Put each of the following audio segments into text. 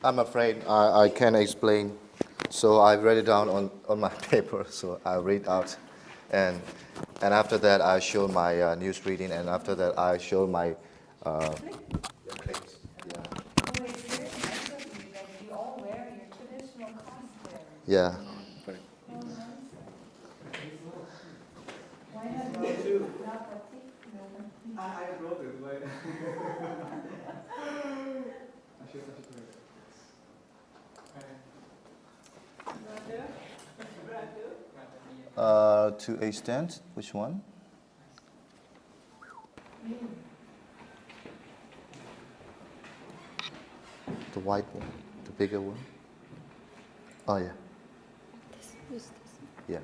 I'm afraid I can't explain. So I write it down on my paper. So I read out, and and after that I show my news reading, and after that I show my clips. Yeah. Oh, it's very nice of you that you all wear your traditional costume. Yeah. Oh, nice. Why not batik? No batik. I wrote it, but I should To extent, which one? The white one, the bigger one. Oh yeah. Yeah.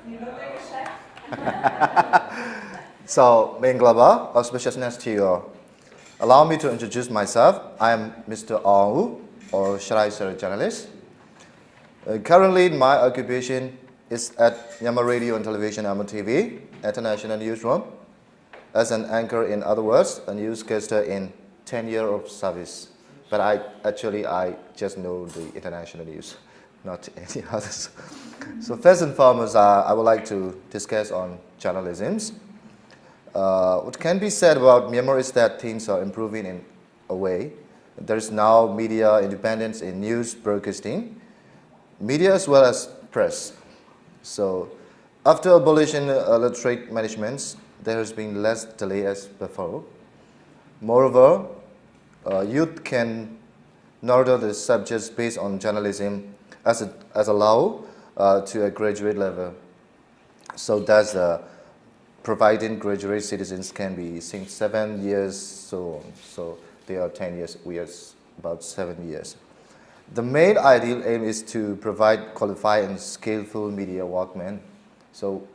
You look like a chef. So, main glover, auspiciousness to you. Allow me to introduce myself. I am Mr. Aung, or should I say a journalist. Currently, my occupation is at Myanmar Radio and Television MRTV, International Newsroom, as an anchor, in other words, a newscaster in 10 years of service. But I just know the international news, not any others. So first and foremost, I would like to discuss on journalism. What can be said about Myanmar is that things are improving in a way. There is now media independence in news broadcasting, media as well as press. So after abolition electorate management, there has been less delay as before. Moreover, youth can nurture the subjects based on journalism as a law to a graduate level. So that's providing graduate citizens can be since 7 years, so on. So they are 10 years, we are about 7 years. The main ideal aim is to provide qualified and skillful media workmen. So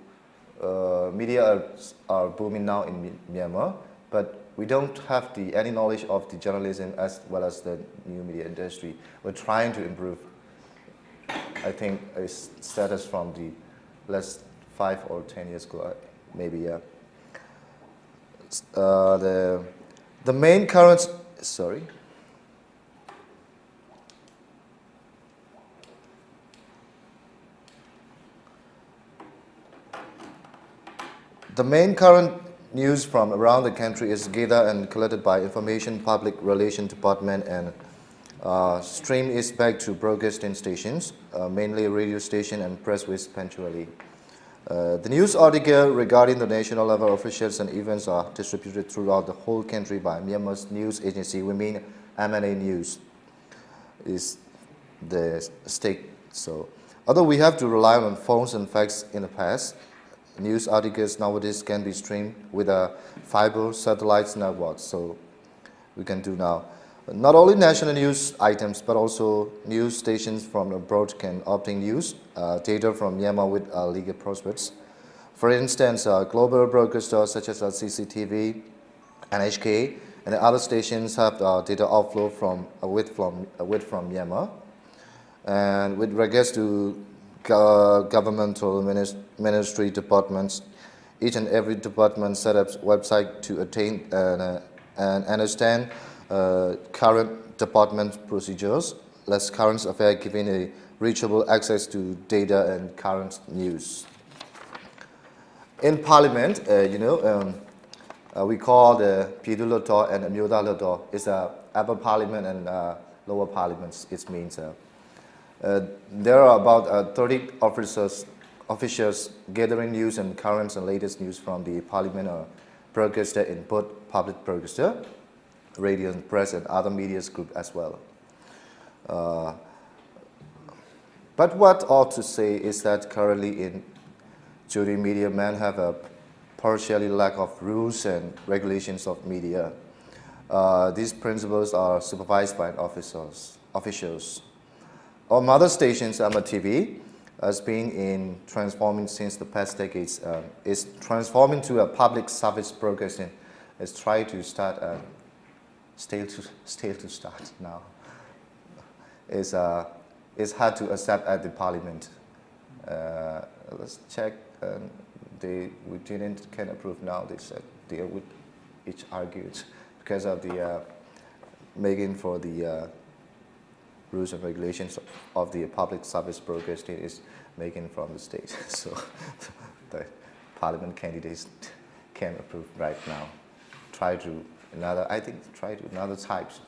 media are booming now in Myanmar, but we don't have any knowledge of the journalism as well as the new media industry. We're trying to improve. I think a status from the last 5 or 10 years ago, maybe, yeah. The main current, sorry. The main current news from around the country is gathered and collected by Information Public Relations Department and stream is back to broadcasting stations, mainly radio station and press with punctually. The news article regarding the national level officials and events are distributed throughout the whole country by Myanmar's news agency. We mean MNA News is the stake. So, although we have to rely on phones and fax in the past, news articles nowadays can be streamed with a fiber satellite network. So we can do now. Not only national news items, but also news stations from abroad can obtain news data from Myanmar with legal prospects. For instance, global broadcasters such as CCTV, NHK, and the other stations have data outflow from Myanmar. And with regards to governmental ministry departments, each and every department set up website to attain and understand current department procedures, less current affairs, giving a reachable access to data and current news. In Parliament, we call the Pidu Lotor and Amyoda Lotor. It's upper Parliament and lower Parliament. It means there are about 30 officials gathering news and current and latest news from the Parliament or broadcaster in both public broadcaster, radio and press, and other media group as well. But what ought to say is that currently in Jury media, men have a partially lack of rules and regulations of media. These principles are supervised by officials. Our mother stations, MRTV, has been in transforming since the past decades. Is transforming to a public service broadcasting. It's trying to start, still to start now. It's hard to accept at the Parliament. Let's check. We can approve now. They said deal with each argued because of the making for the rules and regulations of the public service broadcasting is making from the state. So the parliament candidates can approve right now. Try to another types.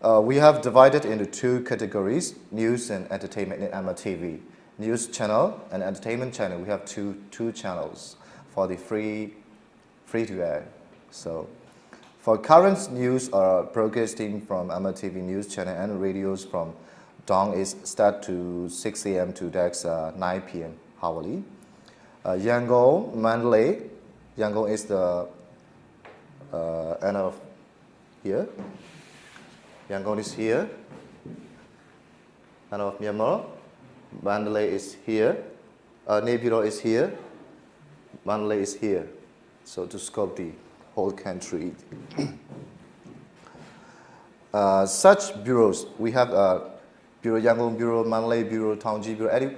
We have divided into two categories: news and entertainment in MRTV. News channel and entertainment channel. We have two channels for the free to air. So for current news broadcasting from MRTV news channel and radios from dawn is start to 6 a.m. to 9 p.m. hourly. Yangon, Mandalay. Yangon is the end of here. Yangon is here. End of Myanmar. Mandalay is here. Naypyidaw is here. Mandalay is here. So to scope the whole country. Such bureaus, we have Bureau Yangon Bureau, Mandalay Bureau, Tongji Bureau.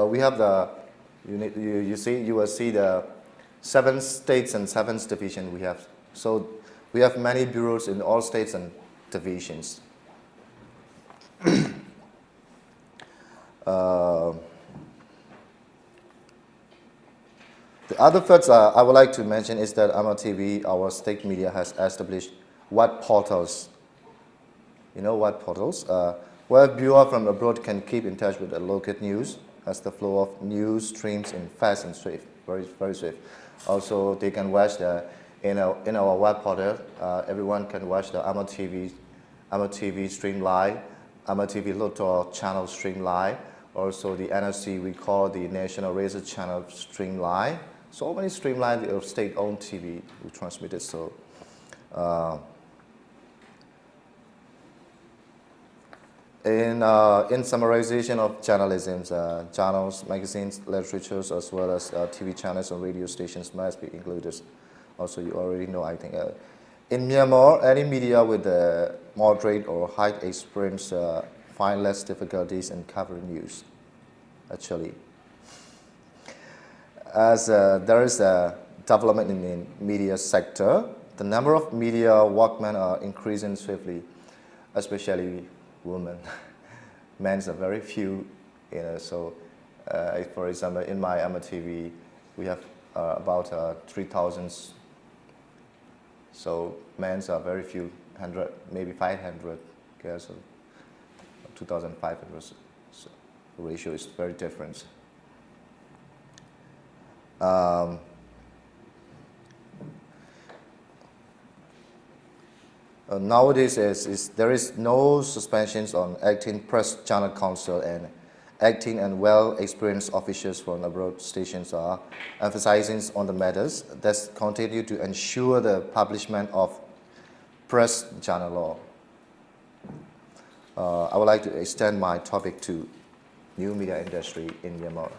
We have the you will see the 7 states and 7 divisions we have. So we have many bureaus in all states and divisions. The other facts I would like to mention is that MRTV, our state media, has established web portals. You know what portals? Where viewers from abroad can keep in touch with the local news as the flow of news streams in fast and swift, very swift. Also, they can watch in our web portal. Everyone can watch the MRTV stream live, MRTV Lotto channel stream live. Also, the NRC we call the National Radio Channel stream live. So many streamlined of state-owned TV we transmitted. So in summarization of journalism, journals, magazines, literatures, as well as TV channels and radio stations must be included. Also, you already know, I think, in Myanmar, any media with moderate or high experience find less difficulties in covering news, actually. As there is a development in the media sector, the number of media workmen are increasing swiftly, especially women. Men are very few, you know. So, for example, in my MRTV, we have about 3,000. So men are very few, 100, maybe 500 girls, so 2,500. So the ratio is very different. Nowadays, there is no suspensions on acting press channel council, and acting and well-experienced officials from abroad stations are emphasizing on the matters that continue to ensure the publishment of press channel law. I would like to extend my topic to new media industry in Myanmar.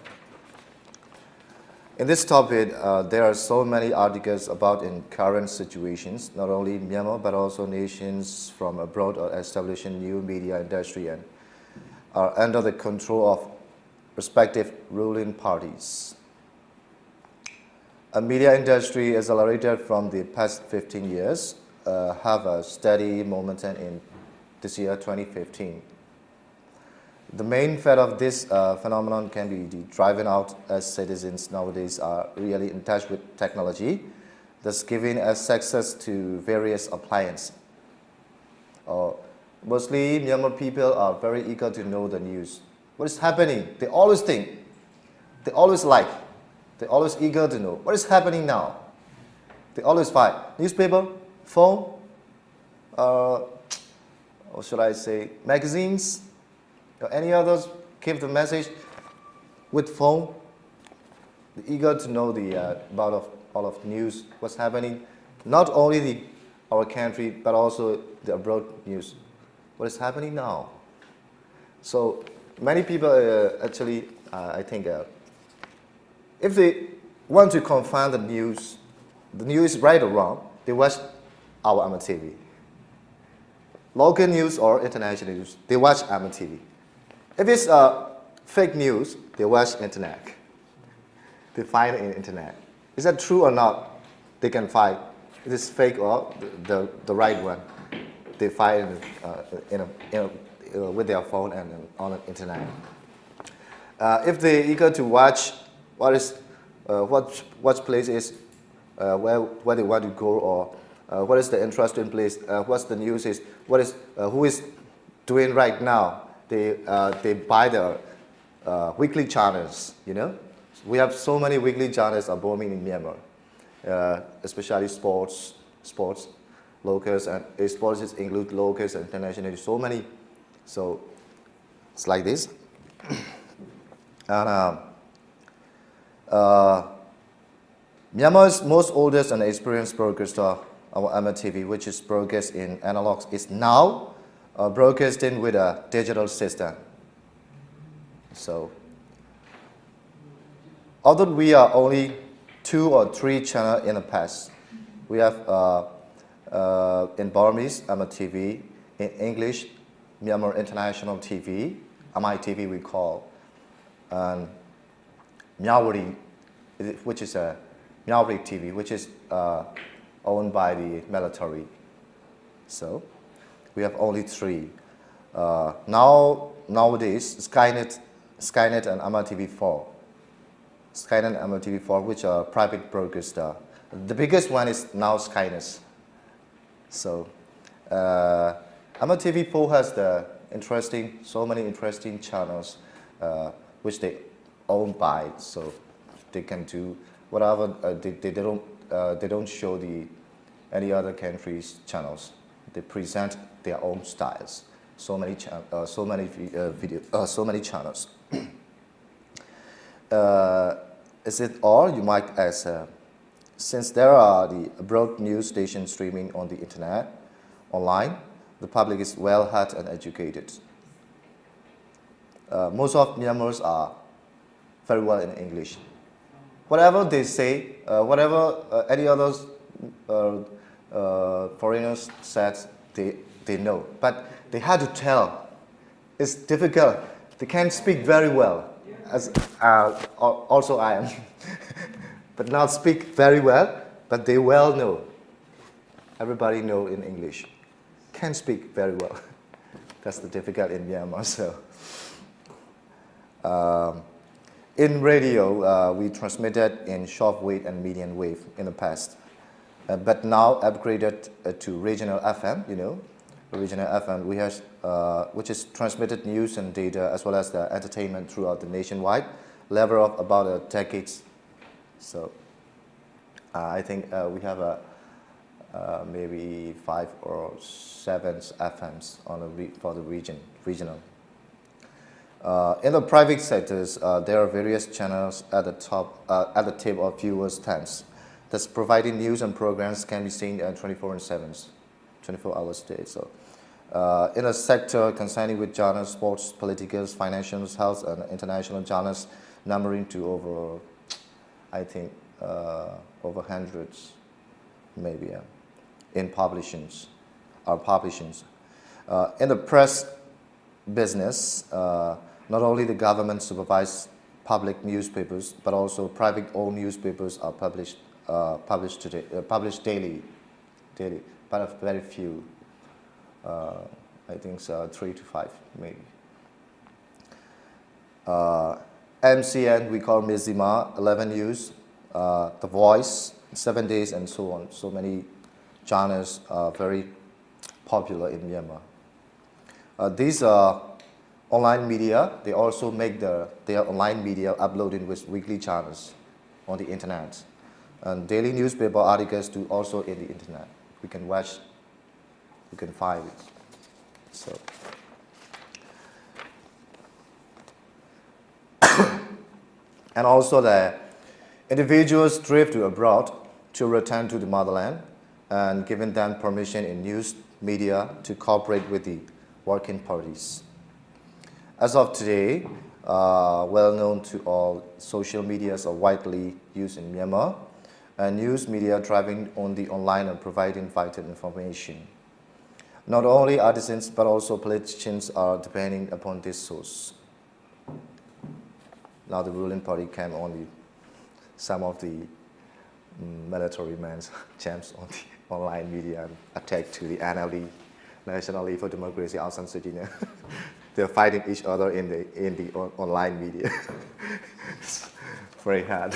In this topic, there are so many articles about in current situations, not only Myanmar, but also nations from abroad are establishing new media industry and are under the control of respective ruling parties. A media industry accelerated from the past 15 years, have a steady momentum in this year, 2015. The main fact of this phenomenon can be driven out as citizens nowadays are really in touch with technology, thus giving us access to various appliances. Mostly Myanmar people are very eager to know the news. What is happening? They always think, they always like, they're always eager to know what is happening now. They always find newspaper, phone, or should I say magazines, or any others give the message with phone. They're eager to know about all of news, what's happening, not only our country, but also the abroad news. What is happening now? So many people actually, I think, if they want to confirm the news is right or wrong, they watch our MRTV. Local news or international news, they watch MRTV. If it's fake news, they watch internet. They find it in internet. Is that true or not? they can find it is fake or the right one. They find with their phone and on the internet. If they're eager to watch what place is where they want to go, or what is the interesting place, what's the news is, who is doing right now, they buy the weekly channels. You know, we have so many weekly channels are booming in Myanmar, especially sports, locals, and sports include locals and international. So many, so it's like this. And Myanmar's most oldest and experienced broadcaster, our MRTV, which is broadcast in analogs, is now broadcasting with a digital system. So, although we are only 2 or 3 channels in the past, we have in Burmese, MRTV, in English, Myanmar International TV, MITV we call, and Myawari, which is a Myawari TV, which is owned by the military. So we have only 3. Nowadays, Skynet and MRTV4. Skynet and MRTV4, which are private broadcaster. The biggest one is now Skynet. So MRTV4 has so many interesting channels which they own by, so they can do whatever. They don't show any other country's channels. They present their own styles. So many channels. Is it all? You might ask. Since there are the broad news stations streaming on the internet, online, the public is well read and educated. Most of Myanmars are very well in English. Whatever they say, whatever any other foreigners said, they know. But they had to tell. It's difficult. They can't speak very well, as also I am. But not speak very well, but they well know. Everybody know in English. Can't speak very well. That's the difficult in Myanmar. So, in radio, we transmitted in shortwave and medium wave in the past, but now upgraded to regional FM. You know, regional FM we have, which is transmitted news and data as well as the entertainment throughout the nationwide level of about a decade. So I think we have maybe 5 or 7 FMs for the regional. In the private sectors, there are various channels at the tip of viewers' hands. That's providing news and programs can be seen 24/7, 24 hours a day. So, in a sector concerning with journals, sports, politicals, financial, health, and international journals, numbering to over, I think, over hundreds, maybe, in publishings. In the press business, not only the government supervised public newspapers, but also private-owned newspapers are published daily, but very few. I think 3 to 5 maybe. MCN we call Mizima, 11 News, The Voice, 7 Days, and so on. So many channels are very popular in Myanmar. These are online media. They also make their online media uploading with weekly channels on the internet. And daily newspaper articles too also in the internet. We can watch, you can find it. So. And also the individuals drift to abroad to return to the motherland and giving them permission in news media to cooperate with the working parties. As of today, well known to all, social medias are widely used in Myanmar, and news media driving on the online and providing vital information. Not only artisans but also politicians are depending upon this source. Now the ruling party can only some of the military men's champs on the online media and attack to the NLD, National League for Democracy, Aung San Suu Kyi. They're fighting each other in the online media. It's very hard,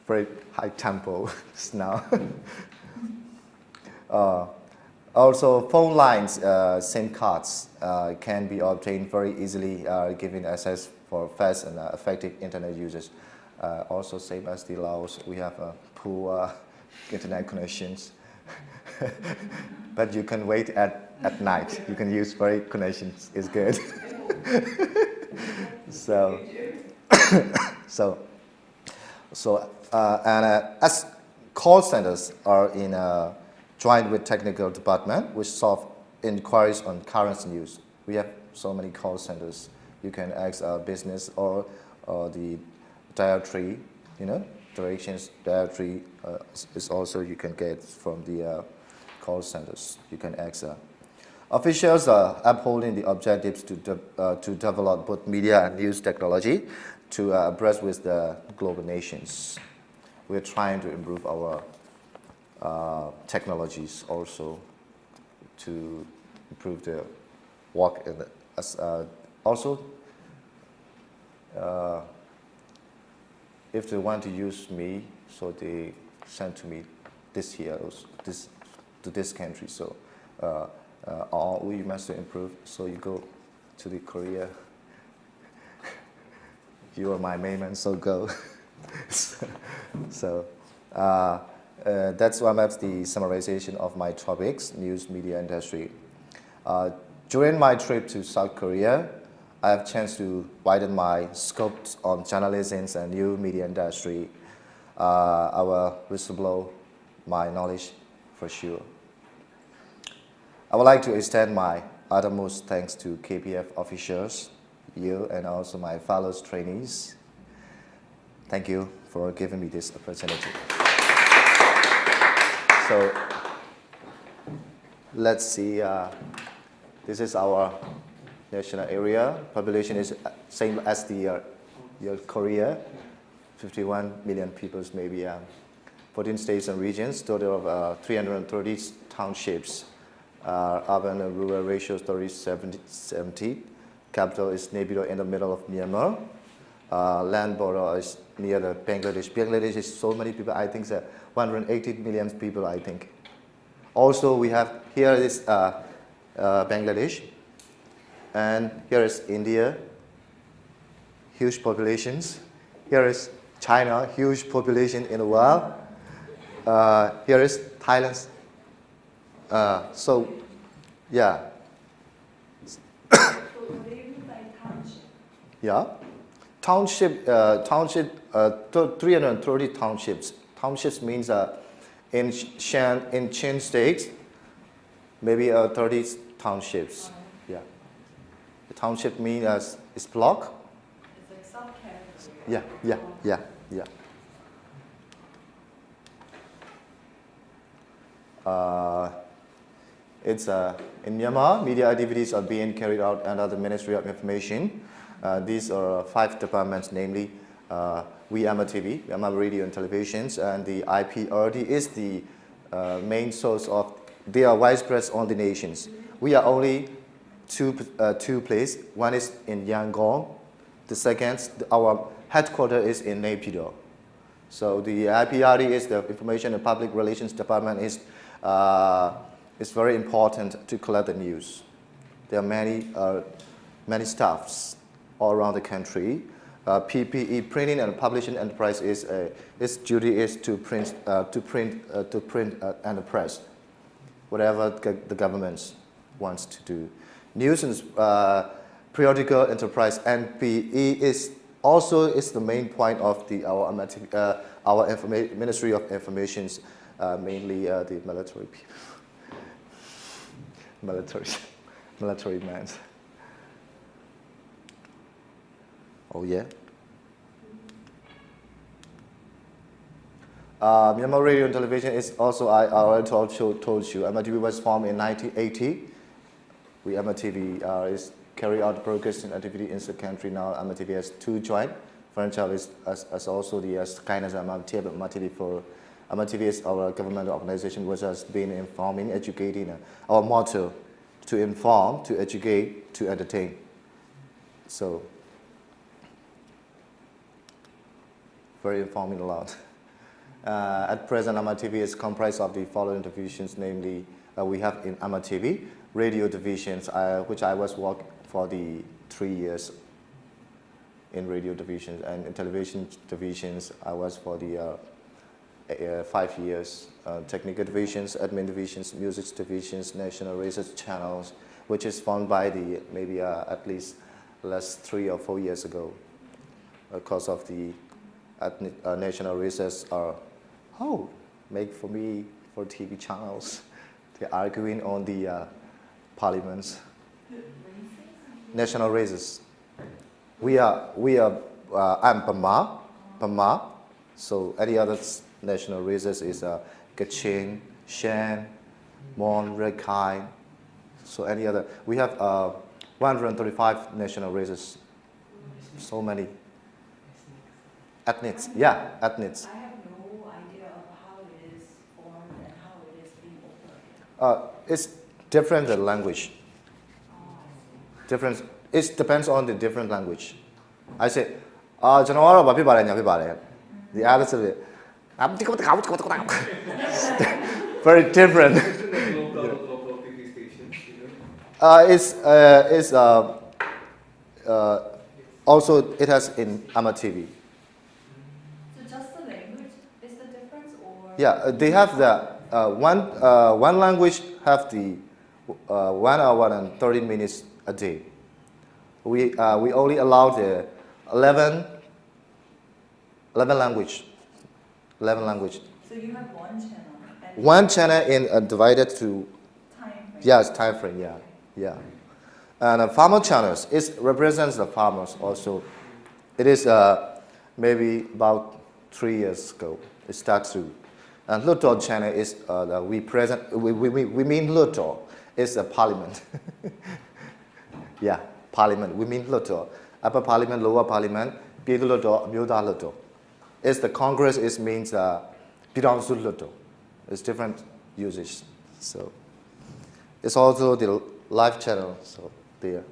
very high tempo now. Also, phone lines, SIM cards can be obtained very easily, giving access for fast and effective internet users. Also, same as the Laos, we have poor internet connections. But you can wait at night. You can use very connections. It's good. As call centers are in joined with technical department, which solve inquiries on current news. We have so many call centers. You can ask business or the directory, directions directory is also you can get from the call centers. You can ask. Officials are upholding the objectives to develop both media and news technology to abreast with the global nations. We're trying to improve our technologies also to improve the work in also if they want to use me, so they send to me this year to this country. So we must improve. So you go to the Korea. You are my main man, so go. So that's one of the summarization of my topics, news media industry. During my trip to South Korea, I have a chance to widen my scope on journalism and new media industry. I will whistleblow my knowledge for sure. I would like to extend my utmost thanks to KPF officials, you, and also my fellow trainees. Thank you for giving me this opportunity. So let's see. This is our national area. Population is same as the your Korea, 51 million people, maybe 14 states and regions, total of 330 townships. Urban and rural ratio 30-70. Capital is Naypyidaw in the middle of Myanmar. Land border is near the Bangladesh. Bangladesh is so many people. I think 180 million people. I think. Also, we have here is Bangladesh, and here is India. Huge populations. Here is China. Huge population in the world. Here is Thailand. So, yeah. What do you mean by township? Yeah. Township, 330 townships. Townships means in Chin State, maybe 30 townships. Yeah. The township means it's block. It's like subcategory. Yeah. It's in Myanmar, media activities are being carried out under the Ministry of Information. These are 5 departments, namely MRTV, Myanmar Radio and Televisions, and the IPRD is the main source of. They are widespread on the nations. We are only two places. One is in Yangon. The second, our headquarters is in Naypyidaw. So the IPRD is the Information and Public Relations Department is very important to collect the news. There are many staffs all around the country. PPE, printing and publishing enterprise its duty is to print and press whatever the government wants to do. News and periodical enterprise NPE is the main point of our Ministry of Information, mainly the military people. Military men. Oh yeah. Myanmar Radio and Television is also, I already told you, MRTV was formed in 1980. MRTV is carry out broadcasting activity in the country now. MRTV has 2 joint franchise is as also the kind as MRTV for MRTV is our government organization which has been informing, educating. Our motto: to inform, to educate, to entertain. So very informing a lot. At present, MRTV is comprised of the following divisions, namely, we have in MRTV radio divisions, which I was working for the 3 years in radio divisions, and in television divisions, I was for the 5 years. Technical divisions, admin divisions, music divisions, national research channels, which is formed by the maybe at least last 3 or 4 years ago, because of the national research are make for me for TV channels. They're arguing on the parliaments. National races. I'm Pama. So any other national races is Kachin, Shan, Mon, Rakhine. So any other. We have 135 national races. So many. Ethnics. Yeah, ethnics. I have no idea of how it is formed and how it is being operated. It's different language. Different. It depends on the different language. I say, the other side, very different. Local TV stations, you know? It's also it has in MRTV. So just the language is the difference, or? Yeah, they have the one language have the 1 hour and 30 minutes a day. We only allow the 11 language. 11 language. So you have one channel. And One channel in divided to time frame. yes time frame. Yeah, yeah. And farmer channels it represents the farmers also. It is maybe about 3 years ago. It starts to. And Luto channel is we mean Luto is a parliament. Yeah, parliament. We mean Luto. Upper parliament, lower parliament, Pidu Luto, Muda Luto. It's the Congress is means Pidansu Luto. It's different usage. So it's also the live channel. So there.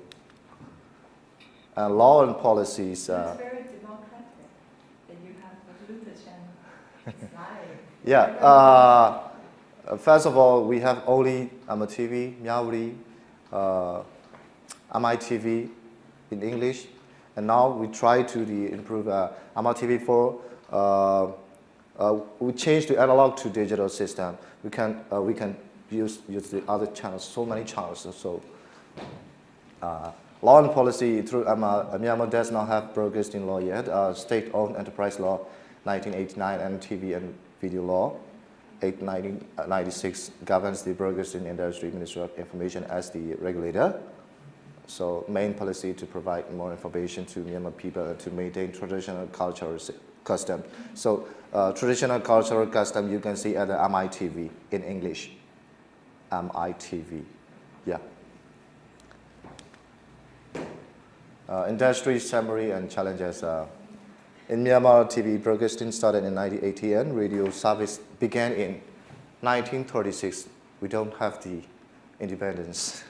And law and policies. It's very democratic that you have the Luther channel. It's nice. Yeah. First of all, we have only MRTV, Myauri, MITV in English, and now we try to improve MRTV4. We changed the analog to digital system. We can use the other channels, so many channels. So law and policy through Myanmar does not have broadcasting law yet. State-owned enterprise law, 1989, and TV and video law, 1996 governs the broadcasting industry. Ministry of Information as the regulator. So main policy to provide more information to Myanmar people and to maintain traditional cultural custom. So traditional cultural custom you can see at the MITV in English. MITV, yeah. Industry summary and challenges. In Myanmar, TV broadcasting started in 1980 and radio service began in 1936. We don't have the independence.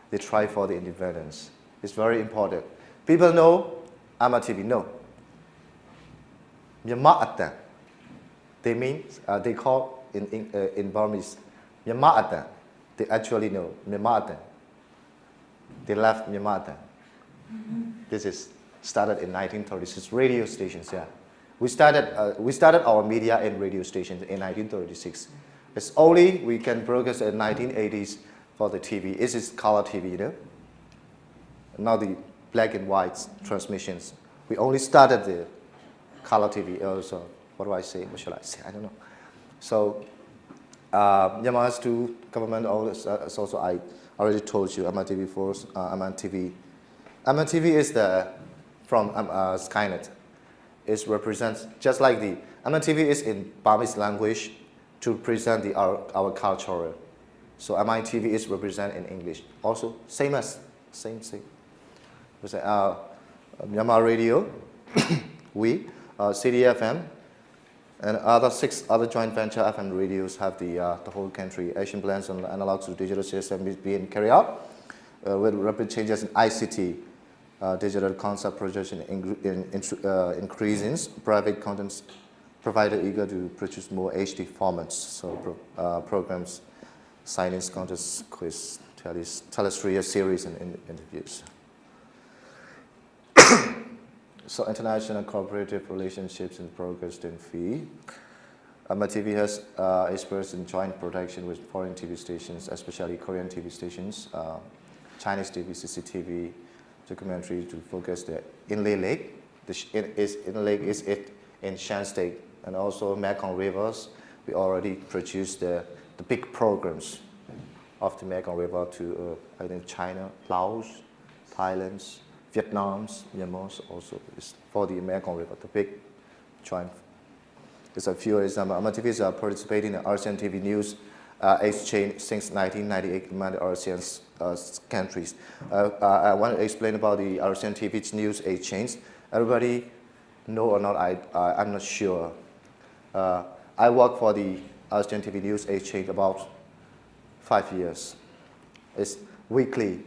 They try for the independence. It's very important. People know MRTV, no. Myanmar Atan. They mean, they call in Burmese, Myanmar Atan. They actually know Myanmar Atan. They left Myanmar Atan. This is started in 1936. Radio stations, yeah. We started our media in radio stations in 1936. It's only we can broadcast in 1980s for the TV. This is color TV, you know. Now the black and white transmissions. We only started the color TV also. What do I say? What should I say? I don't know. So Myanmar has two government as also I already told you. MRTV4, MRTV. MRTV is from Skynet. It represents just like the MRTV is in Burmese language to present our culture. So MITV is represent in English. Also same. Myanmar radio. we, CDFM, and 6 other joint venture FM radios have the whole country. Asian plans on analog to digital system is being carried out with rapid changes in ICT, digital concept projection increases, private content provider eager to produce more HD formats. So programs, science contest, quiz, telestria series, and interviews. So international cooperative relationships and progress in fee. MRTV has experts in joint production with foreign TV stations, especially Korean TV stations, Chinese TV, CCTV, documentary to focus the Inle Lake. Inle Lake is in Shan State, and also Mekong rivers. We already produced the big programs of the Mekong River to I think China, Laos, Thailand, Vietnam, Myanmar also is for the Mekong River, the big joint. There's a few examples. MRTV is participating in ASEAN TV news exchange since 1998 among the ASEAN countries. I want to explain about the ASEAN TV news exchange. Everybody know or not, I'm not sure. I work for the ASEAN TV news exchange about 5 years. It's weekly.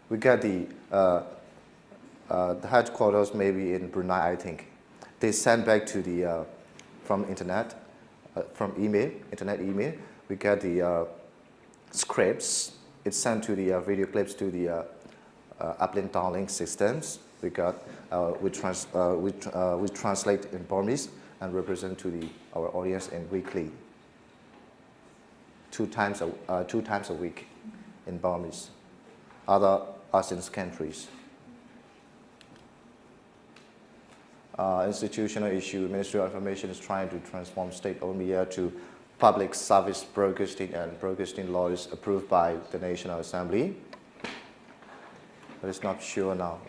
We get the headquarters maybe in Brunei, I think. They send back to the from internet, from email, internet email. We get the scripts. It's sent to the video clips to the uplink downlink systems. We got we translate in Burmese and represent to our audience in weekly. Two times a week in Burmese. Other ASEAN countries. Institutional issue, Ministry of Information is trying to transform state-owned media to public service broadcasting, and broadcasting law is approved by the National Assembly. But it's not sure now.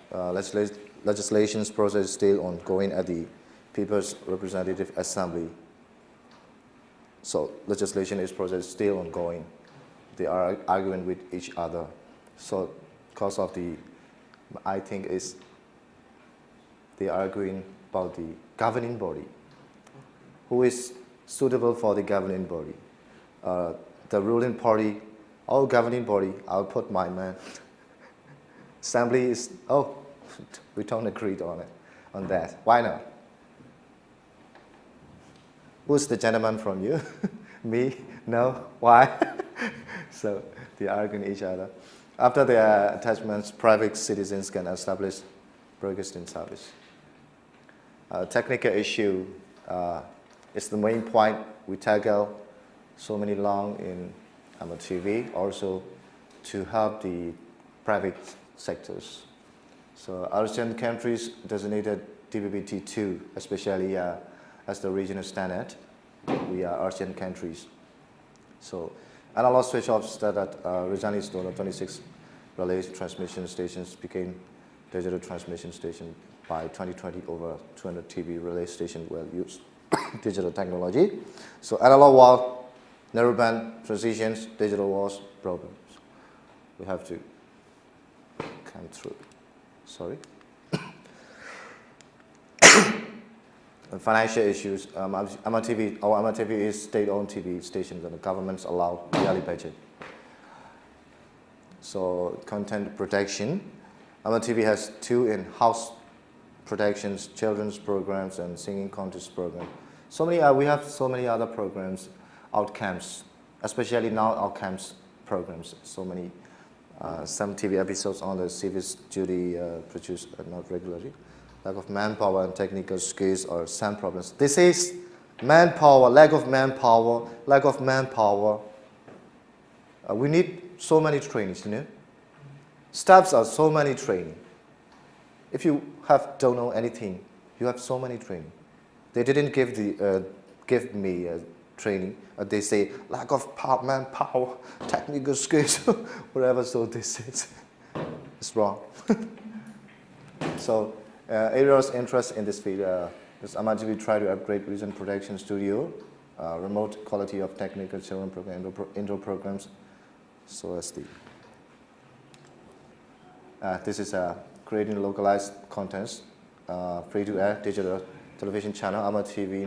Legislation process is still ongoing at the People's Representative Assembly. So legislation process is still ongoing. They are arguing with each other. So because of I think they are arguing about the governing body. Who is suitable for the governing body? The ruling party, our governing body, I'll put my man. Assembly is, we don't agree on that. Why not? Who's the gentleman from you? Me? No? Why? So they are arguing each other. After the attachments, private citizens can establish broadcasting service. Technical issue is the main point we tackle so many long in MRTV, also to help the private sectors. So ASEAN countries designated DVB-T2, especially as the regional standard. We are ASEAN countries. So analog switch-off started recently to 26 relay transmission stations became digital transmission station. By 2020, over 200 TV relay stations will use digital technology. So analog wall, narrowband transitions, digital walls, problems. We have to come through. Sorry. And financial issues. Our MRTV is state-owned TV stations, and the governments allow yearly budget. So content protection. MRTV has 2 in-house productions, children's programs, and singing contest programs. So many, we have so many other programs, outcomes, especially now outcomes programs. So many, some TV episodes on the civic duty produced not regularly. Lack of manpower and technical skills are some problems. This is manpower, lack of manpower, lack of manpower. We need so many trainings, you know. Staffs are so many training. If you don't know anything, you have so many training. They didn't give me training. They say lack of manpower, technical skills, whatever. So this is it's wrong. So areas of interest in this field. This MRTV try to upgrade recent production studio, remote quality of technical children program, indoor programs. So as this is creating localized contents free-to-air digital television channel, MRTV,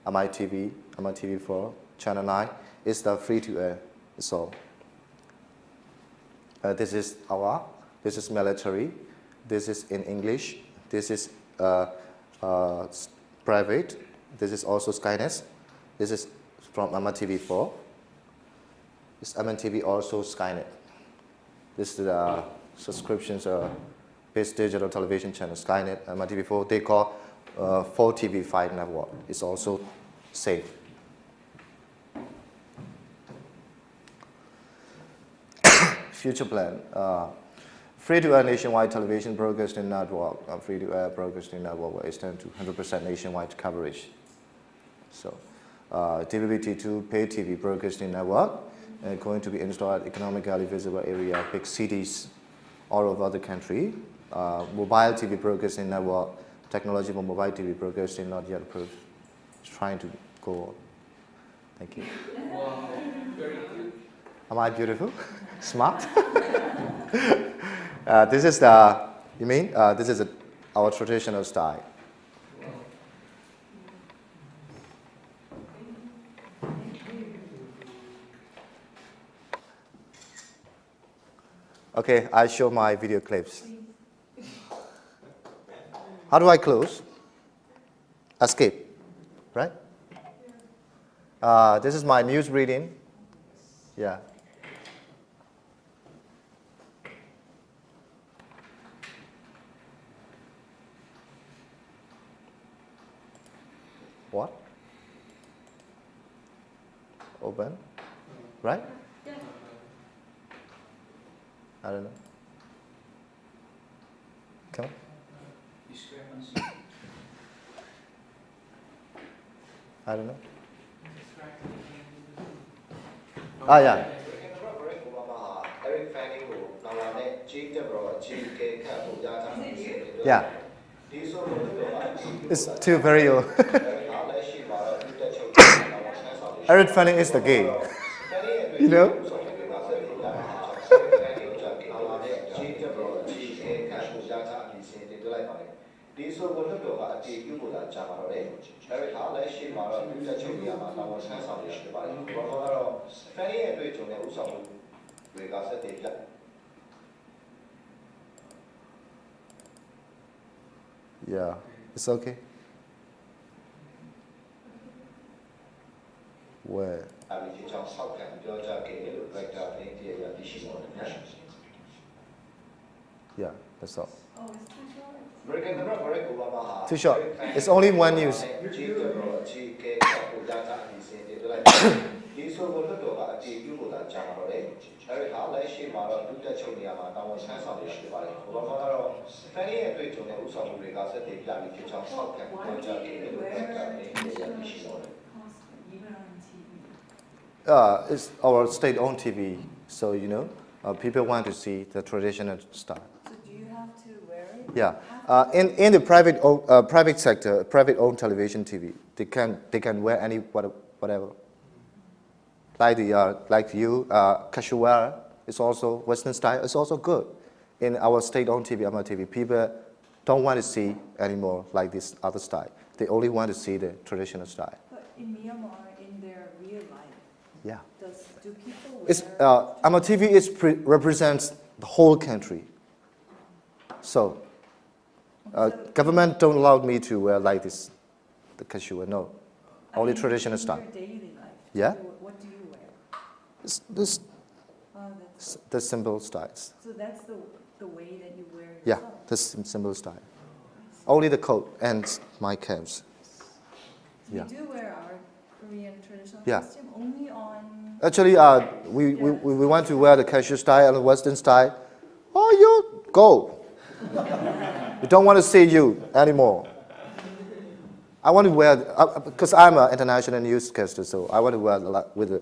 MRTV, MRTV4, Channel 9 is the free-to-air. It's all. This is our, this is military, this is in English, this is private, this is also Skynet, this is from MRTV4, this MRTV also Skynet. This is the subscriptions based digital television channel Skynet, MRTV4, they call 4TV5 network. It's also safe. Future plan. Free-to-air nationwide television broadcasting network, free-to-air broadcasting network will extend to 100% nationwide coverage. So, DVB-T2 pay TV broadcasting network going to be installed at economically visible area, big cities all over the country. Mobile TV broadcasting network, technology for mobile TV broadcasting not yet approved. It's trying to go on. Thank you. Wow, very good. Am I beautiful? Smart? This is the, you mean? This is our traditional style. Okay, I show my video clips. How do I close? Escape, right? This is my news reading. Yeah. What? Open? Right? Yeah. I don't know. Come on. Discrepancy. I don't know. Ah, yeah. Yeah. It's too very old. Eric Fanning is the gay. You know? Yeah, it's okay. Where? Yeah, that's all. Oh, it's too short. Too short. It's only one news. It's our state-owned TV, so you know, people want to see the traditional style. So do you have to wear it? Yeah, in the private sector, private-owned television TV, they can wear any whatever. Like you, casual wear is also Western style. It's also good. In our state-owned TV, MRTV, people don't want to see anymore like this other style. They only want to see the traditional style. But in Myanmar, in their real life, yeah. do people wear? It's MRTV represents the whole country. So, government don't allow me to wear like this, the casual. No, only traditional style. In your daily life, Yeah. What do you wear? It's this Oh, the simple styles. so that's the way that you wear Yeah, yourself. this simple style. Only the coat and my caps. We Yeah. do wear our Korean traditional Yeah. costume only on. Actually, we want to wear the casual style and the Western style. Oh, you go. We don't want to see you anymore. I want to wear, because I'm an international newscaster, so I want to wear with a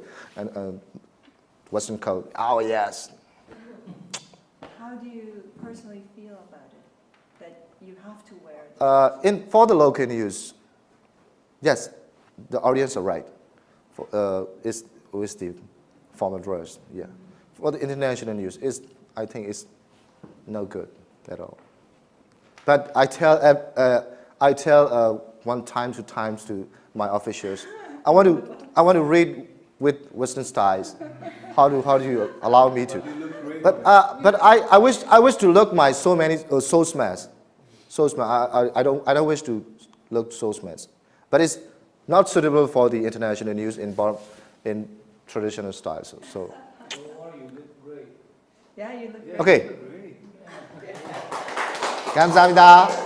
Western coat. Oh, yes. How do you personally feel about it? That you have to wear it? For the local news, yes, the audience are right. It's with the formal dress, yeah. For the international news, I think it's no good at all. But I tell one time to my officials, I want to read with Western styles. How do you allow me to? But I wish to look my so smart. So smart. I don't wish to look so smart. But it's not suitable for the international news in traditional style. So. Or you look great. Yeah, you look great. Okay. 감사합니다.